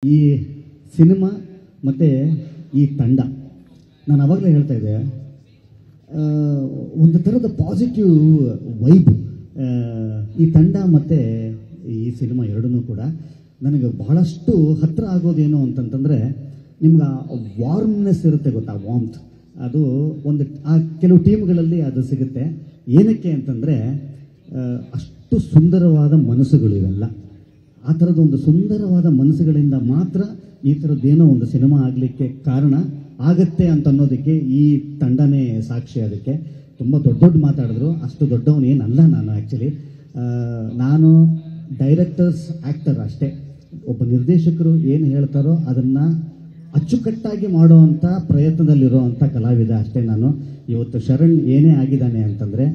ಈ ಸಿನಿಮಾ ಮತ್ತು ಈ ತಂಡ ನಾನು ಆವಾಗಲೇ ಹೇಳ್ತಾ ಇದ್ದೆ, ಒಂದು ಥರದ ಪಾಸಿಟಿವ್ ವೈಬ್ ಈ ತಂಡ ಮತ್ತು ಈ ಸಿನಿಮಾ ಎರಡೂ ಕೂಡ ನನಗೆ ಬಹಳಷ್ಟು ಹತ್ತಿರ ಆಗೋದೇನು ಅಂತಂತಂದರೆ, ನಿಮ್ಗೆ ಆ ವಾರ್ಮ್ನೆಸ್ ಇರುತ್ತೆ ಗೊತ್ತಾ, ವಾಮ್ತ್. ಅದು ಒಂದು ಆ ಕೆಲವು ಟೀಮ್ಗಳಲ್ಲಿ ಅದು ಸಿಗುತ್ತೆ. ಏನಕ್ಕೆ ಅಂತಂದರೆ ಅಷ್ಟು ಸುಂದರವಾದ ಮನಸ್ಸುಗಳಿವೆಲ್ಲ. ಆ ಥರದ ಒಂದು ಸುಂದರವಾದ ಮನಸ್ಸುಗಳಿಂದ ಮಾತ್ರ ಈ ಥರದ್ದೇನೋ ಒಂದು ಸಿನಿಮಾ ಆಗಲಿಕ್ಕೆ ಕಾರಣ ಆಗತ್ತೆ ಅಂತ ಅನ್ನೋದಕ್ಕೆ ಈ ತಂಡನೇ ಸಾಕ್ಷಿ. ಅದಕ್ಕೆ ತುಂಬ ದೊಡ್ಡ ದೊಡ್ಡ ಮಾತಾಡಿದ್ರು, ಅಷ್ಟು ದೊಡ್ಡವನೇನಲ್ಲ ನಾನು. ಆ್ಯಕ್ಚುಲಿ ನಾನು ಡೈರೆಕ್ಟರ್ಸ್ ಆ್ಯಕ್ಟರ್ ಅಷ್ಟೇ. ಒಬ್ಬ ನಿರ್ದೇಶಕರು ಏನು ಹೇಳ್ತಾರೋ ಅದನ್ನು ಅಚ್ಚುಕಟ್ಟಾಗಿ ಮಾಡುವಂಥ ಪ್ರಯತ್ನದಲ್ಲಿರುವಂಥ ಕಲಾವಿದ ಅಷ್ಟೇ ನಾನು. ಇವತ್ತು ಶರಣ್ ಏನೇ ಆಗಿದ್ದಾನೆ ಅಂತಂದರೆ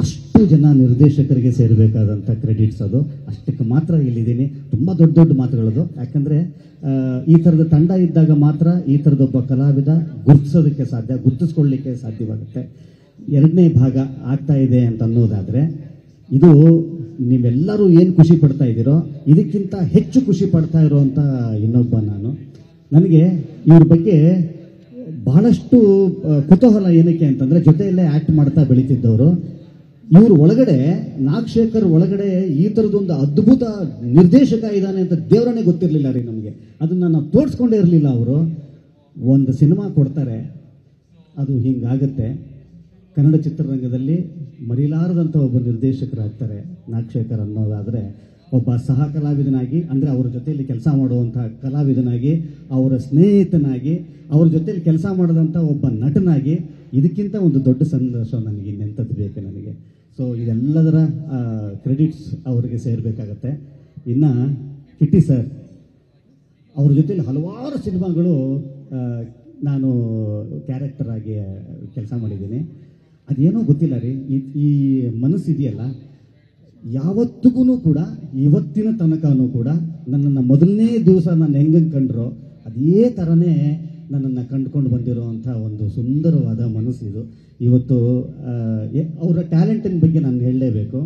ಅಷ್ಟು ಜನ ನಿರ್ದೇಶಕರಿಗೆ ಸೇರಬೇಕಾದಂಥ ಕ್ರೆಡಿಟ್ಸ್ ಅದು. ಅಷ್ಟಕ್ಕೆ ಮಾತ್ರ ಇಲ್ಲಿದ್ದೀನಿ. ತುಂಬ ದೊಡ್ಡ ದೊಡ್ಡ ಮಾತುಗಳದು. ಯಾಕಂದರೆ ಈ ಥರದ ತಂಡ ಇದ್ದಾಗ ಮಾತ್ರ ಈ ಥರದೊಬ್ಬ ಕಲಾವಿದ ಗುರುತಿಸೋದಕ್ಕೆ ಸಾಧ್ಯ, ಗುರುತಿಸ್ಕೊಳ್ಳಿಕ್ಕೆ ಸಾಧ್ಯವಾಗುತ್ತೆ. ಎರಡನೇ ಭಾಗ ಆಗ್ತಾ ಇದೆ ಅಂತ ಅನ್ನೋದಾದರೆ, ಇದು ನೀವೆಲ್ಲರೂ ಏನು ಖುಷಿ ಪಡ್ತಾ ಇದ್ದೀರೋ ಇದಕ್ಕಿಂತ ಹೆಚ್ಚು ಖುಷಿ ಪಡ್ತಾ ಇರೋವಂಥ ಇನ್ನೊಬ್ಬ ನಾನು. ನನಗೆ ಇವ್ರ ಬಗ್ಗೆ ಬಹಳಷ್ಟು ಕುತೂಹಲ. ಏನಕ್ಕೆ ಅಂತಂದರೆ, ಜೊತೆಯಲ್ಲೇ ಆ್ಯಕ್ಟ್ ಮಾಡ್ತಾ ಬೆಳೀತಿದ್ದವರು ಇವರು. ಒಳಗಡೆ ನಾಗಶೇಖರ್ ಒಳಗಡೆ ಈ ಥರದೊಂದು ಅದ್ಭುತ ನಿರ್ದೇಶಕ ಇದ್ದಾನೆ ಅಂತ ದೇವರನ್ನೇ ಗೊತ್ತಿರಲಿಲ್ಲ ರೀ ನಮಗೆ. ಅದನ್ನು ನಾವು ತೋರಿಸ್ಕೊಂಡೇ ಇರಲಿಲ್ಲ. ಅವರು ಒಂದು ಸಿನಿಮಾ ಕೊಡ್ತಾರೆ, ಅದು ಹಿಂಗಾಗತ್ತೆ. ಕನ್ನಡ ಚಿತ್ರರಂಗದಲ್ಲಿ ಮರಿಲಾರದಂಥ ಒಬ್ಬ ನಿರ್ದೇಶಕರಾಗ್ತಾರೆ ನಾಗಶೇಖರ್ ಅನ್ನೋದಾದರೆ, ಒಬ್ಬ ಸಹ ಕಲಾವಿದನಾಗಿ, ಅಂದರೆ ಅವರ ಜೊತೆಯಲ್ಲಿ ಕೆಲಸ ಮಾಡುವಂಥ ಕಲಾವಿದನಾಗಿ, ಅವರ ಸ್ನೇಹಿತನಾಗಿ, ಅವ್ರ ಜೊತೆಯಲ್ಲಿ ಕೆಲಸ ಮಾಡಿದಂಥ ಒಬ್ಬ ನಟನಾಗಿ, ಇದಕ್ಕಿಂತ ಒಂದು ದೊಡ್ಡ ಸಂತೋಷ ನನಗೆ ಇನ್ನೆಂಥದ್ದು ಬೇಕು ನನಗೆ. ಸೊ ಇದೆಲ್ಲದರ ಕ್ರೆಡಿಟ್ಸ್ ಅವರಿಗೆ ಸೇರಬೇಕಾಗತ್ತೆ. ಇನ್ನು ಕಿಟ್ಟಿ ಸರ್, ಅವ್ರ ಜೊತೆಯಲ್ಲಿ ಹಲವಾರು ಸಿನಿಮಾಗಳು ನಾನು ಕ್ಯಾರೆಕ್ಟರ್ ಆಗಿ ಕೆಲಸ ಮಾಡಿದ್ದೀನಿ. ಅದೇನೋ ಗೊತ್ತಿಲ್ಲ ರೀ, ಈ ಮನಸ್ಸಿದೆಯಲ್ಲ, ಯಾವತ್ತಿಗೂ ಕೂಡ ಇವತ್ತಿನ ತನಕನೂ ಕೂಡ ನನ್ನನ್ನು ಮೊದಲನೇ ದಿವಸ ನಾನು ಹೆಂಗೆ ಕಂಡ್ರೋ ಅದೇ ಥರನೇ ನನ್ನನ್ನು ಕಂಡುಕೊಂಡು ಬಂದಿರೋವಂಥ ಒಂದು ಸುಂದರವಾದ ಮನಸ್ಸಿದು. ಇವತ್ತು ಅವರ ಟ್ಯಾಲೆಂಟಿನ ಬಗ್ಗೆ ನಾನು ಹೇಳಲೇಬೇಕು.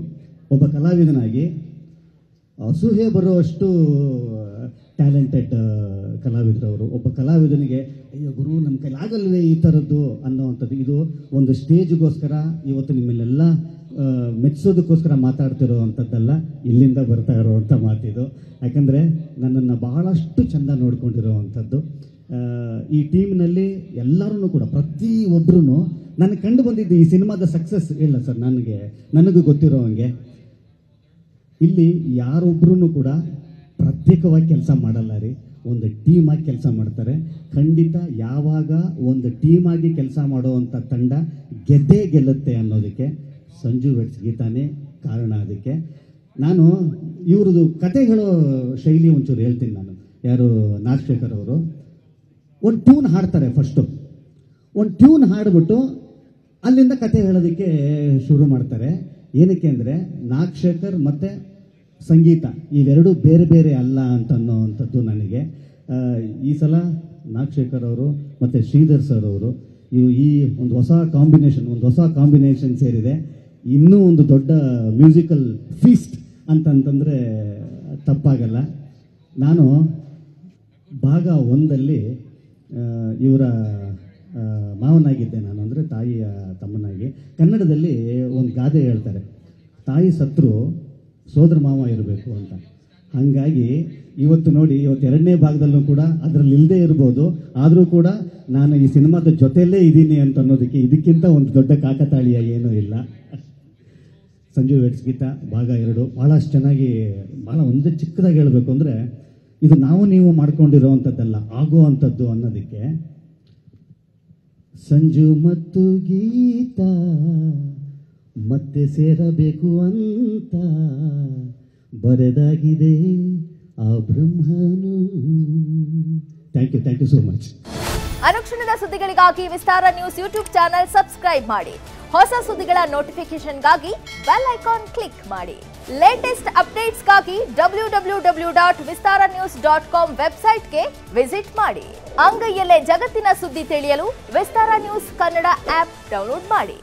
ಒಬ್ಬ ಕಲಾವಿದನಾಗಿ ಅಸೂಹೆ ಬರುವಷ್ಟು ಟ್ಯಾಲೆಂಟೆಡ್ ಕಲಾವಿದರವರು. ಒಬ್ಬ ಕಲಾವಿದನಿಗೆ ಅಯ್ಯೋ ಗುರು, ನಮ್ಮ ಕೈಲಾಗಲ್ವೇ ಈ ಥರದ್ದು ಅನ್ನೋವಂಥದ್ದು. ಇದು ಒಂದು ಸ್ಟೇಜ್ಗೋಸ್ಕರ ಇವತ್ತು ನಿಮ್ಮಲ್ಲೆಲ್ಲ ಮೆಚ್ಚೋದಕ್ಕೋಸ್ಕರ ಮಾತಾಡ್ತಿರೋ ಅಂಥದ್ದಲ್ಲ, ಇಲ್ಲಿಂದ ಬರ್ತಾ ಇರೋವಂಥ ಮಾತಿದು. ಯಾಕಂದರೆ ನನ್ನನ್ನು ಬಹಳಷ್ಟು ಚೆಂದ ನೋಡ್ಕೊಂಡಿರೋವಂಥದ್ದು. ಈ ಟೀಮ್ನಲ್ಲಿ ಎಲ್ಲರೂ ಕೂಡ ಪ್ರತಿಯೊಬ್ಬರೂ ನನಗೆ ಕಂಡು ಬಂದಿದ್ದು ಈ ಸಿನಿಮಾದ ಸಕ್ಸಸ್ ಇಲ್ಲ ಸರ್. ನನಗೂ ಗೊತ್ತಿರೋ ಹಂಗೆ ಇಲ್ಲಿ ಯಾರೊಬ್ಬರೂ ಕೂಡ ಪ್ರತ್ಯೇಕವಾಗಿ ಕೆಲಸ ಮಾಡಲ್ಲ ರೀ, ಒಂದು ಟೀಮಾಗಿ ಕೆಲಸ ಮಾಡ್ತಾರೆ. ಖಂಡಿತ ಯಾವಾಗ ಒಂದು ಟೀಮಾಗಿ ಕೆಲಸ ಮಾಡುವಂಥ ತಂಡ ಗೆದ್ದೇ ಗೆಲ್ಲುತ್ತೆ ಅನ್ನೋದಕ್ಕೆ ಸಂಜು ವೆಟ್ಸ್ ಗೀತಾನೇ ಕಾರಣ. ಅದಕ್ಕೆ ನಾನು ಇವ್ರದ್ದು ಕತೆ ಹೇಳೋ ಶೈಲಿ ಒಂಚೂರು ಹೇಳ್ತೀನಿ ನಾನು. ಯಾರು ನಾಗಶೇಖರ್ ಅವರು ಒಂದು ಟ್ಯೂನ್ ಹಾಡ್ತಾರೆ. ಫಸ್ಟು ಒಂದು ಟ್ಯೂನ್ ಹಾಡ್ಬಿಟ್ಟು ಅಲ್ಲಿಂದ ಕತೆ ಹೇಳೋದಕ್ಕೆ ಶುರು ಮಾಡ್ತಾರೆ. ಏನಕ್ಕೆ ಅಂದರೆ ನಾಗಶೇಖರ್ ಮತ್ತು ಸಂಗೀತ ಇವೆರಡು ಬೇರೆ ಬೇರೆ ಅಲ್ಲ ಅಂತ ಅನ್ನೋವಂಥದ್ದು ನನಗೆ. ಈ ಸಲ ನಾಗಶೇಖರ್ ಅವರು ಮತ್ತು ಶ್ರೀಧರ್ ಸರ್ ಅವರು ಈ ಒಂದು ಹೊಸ ಕಾಂಬಿನೇಷನ್ ಸೇರಿದೆ. ಇನ್ನೂ ಒಂದು ದೊಡ್ಡ ಮ್ಯೂಸಿಕಲ್ ಫೀಸ್ಟ್ ಅಂತಂತಂದರೆ ತಪ್ಪಾಗಲ್ಲ. ನಾನು ಭಾಗ 1ರಲ್ಲಿ ಇವರ ಮಾವನಾಗಿದ್ದೆ ನಾನು, ಅಂದರೆ ತಾಯಿಯ ತಮ್ಮನಾಗಿ. ಕನ್ನಡದಲ್ಲಿ ಒಂದು ಗಾದೆ ಹೇಳ್ತಾರೆ, ತಾಯಿ ಸತ್ರು ಸೋದರ ಮಾವ ಇರಬೇಕು ಅಂತ. ಹಾಗಾಗಿ ಇವತ್ತು ನೋಡಿ, ಇವತ್ತು 2ನೇ ಭಾಗದಲ್ಲೂ ಕೂಡ ಅದರಲ್ಲಿ ಇಲ್ಲದೆ ಇರ್ಬೋದು, ಆದರೂ ಕೂಡ ನಾನು ಈ ಸಿನಿಮಾದ ಜೊತೆಯಲ್ಲೇ ಇದ್ದೀನಿ ಅಂತ ಅನ್ನೋದಕ್ಕೆ ಇದಕ್ಕಿಂತ ಒಂದು ದೊಡ್ಡ ಕಾಕತಾಳೀಯ ಏನೂ ಇಲ್ಲ. ಸಂಜು ವೆಟ್ಸ್ ಗೀತಾ ಭಾಗ 2 ಭಾಳಷ್ಟು ಚೆನ್ನಾಗಿ, ಭಾಳ ಒಂದು ಚಿಕ್ಕದಾಗಿ ಹೇಳಬೇಕು ಅಂದರೆ, ಇದು ನಾವು ನೀವು ಮಾಡ್ಕೊಂಡಿರೋವಂಥದ್ದಲ್ಲ, ಆಗುವಂಥದ್ದು ಅನ್ನೋದಕ್ಕೆ. ಸಂಜು ಮತ್ತು ಗೀತಾ ಮತ್ತೆ ಸೇರಬೇಕು ಅಂತ ಬರೆದಾಗಿದೆ ಆ ಬ್ರಹ್ಮನು. Thank you so much. ಅನುಕ್ಷಣದ ಸುದ್ದಿಗಳಿಗಾಗಿ Vistara news YouTube channel subscribe ಮಾಡಿ. ಹೊಸ ಸುದ್ದಿಗಳ ನೋಟಿಫಿಕೇಶನ್ಗಾಗಿ ಬೆಲ್ ಐಕಾನ್ ಕ್ಲಿಕ್ ಮಾಡಿ. ಲೇಟೆಸ್ಟ್ ಅಪ್ಡೇಟ್ಸ್ಗಾಗಿ www.vistaranews.com ವೆಬ್ಸೈಟ್ಗೆ ವಿಸಿಟ್ ಮಾಡಿ. ಅಂಗೈಯಲ್ಲೇ ಜಗತ್ತಿನ ಸುದ್ದಿ ತಿಳಿಯಲು Vistara news Kannada app download ಮಾಡಿ.